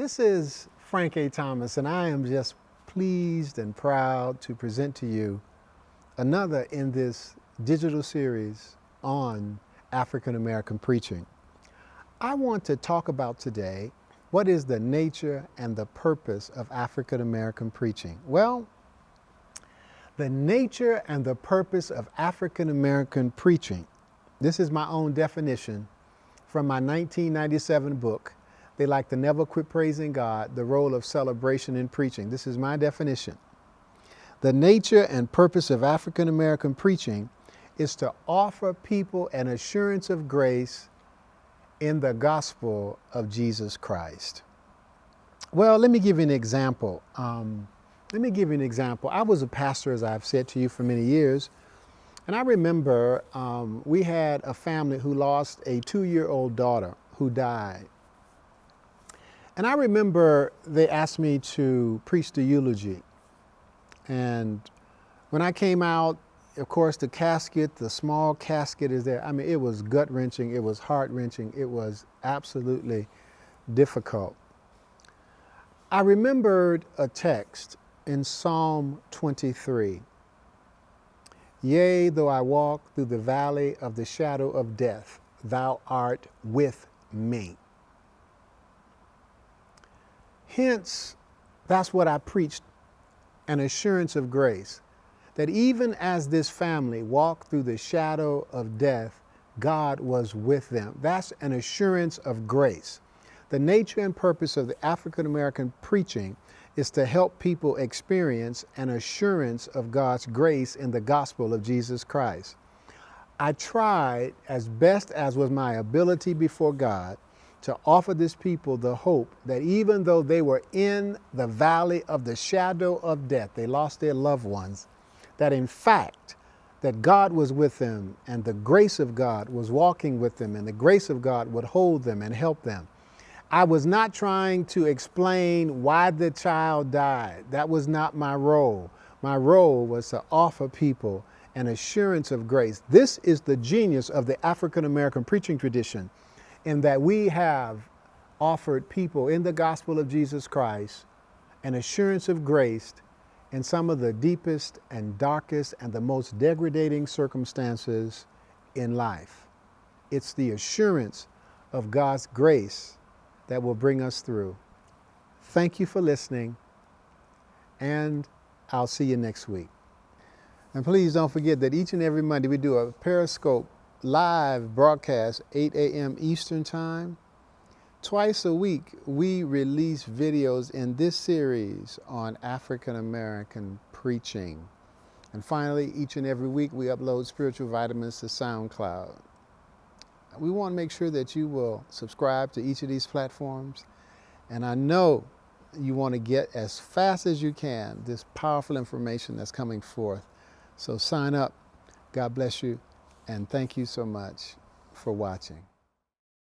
This is Frank A. Thomas, and I am just pleased and proud to present to you another in this digital series on African American preaching. I want to talk about today what is the nature and the purpose of African American preaching. Well, the nature and the purpose of African American preaching, this is my own definition from my 1997 book, They Like to Never Quit Praising God, The Role of Celebration in Preaching. This is my definition. The nature and purpose of African American preaching is to offer people an assurance of grace in the gospel of Jesus Christ. Well, let me give you an example. I was a pastor, as I've said to you, for many years. And I remember we had a family who lost a 2-year-old daughter who died. And I remember they asked me to preach the eulogy. And when I came out, of course, the casket, the small casket is there. I mean, it was gut-wrenching, it was heart-wrenching, it was absolutely difficult. I remembered a text in Psalm 23. Yea, though I walk through the valley of the shadow of death, thou art with me. Hence, that's what I preached, an assurance of grace, that even as this family walked through the shadow of death, God was with them. That's an assurance of grace. The nature and purpose of the African American preaching is to help people experience an assurance of God's grace in the gospel of Jesus Christ. I tried, as best as was my ability before God, to offer this people the hope that even though they were in the valley of the shadow of death, they lost their loved ones, that in fact, that God was with them and the grace of God was walking with them and the grace of God would hold them and help them. I was not trying to explain why the child died. That was not my role. My role was to offer people an assurance of grace. This is the genius of the African American preaching tradition, in that we have offered people in the gospel of Jesus Christ an assurance of grace in some of the deepest and darkest and the most degrading circumstances in life. It's the assurance of God's grace that will bring us through. Thank you for listening, and I'll see you next week. And please don't forget that each and every Monday we do a Periscope live broadcast, 8 a.m. Eastern Time. Twice a week, we release videos in this series on African American preaching. And finally, each and every week, we upload spiritual vitamins to SoundCloud. We want to make sure that you will subscribe to each of these platforms. And I know you want to get as fast as you can this powerful information that's coming forth. So sign up. God bless you. And thank you so much for watching.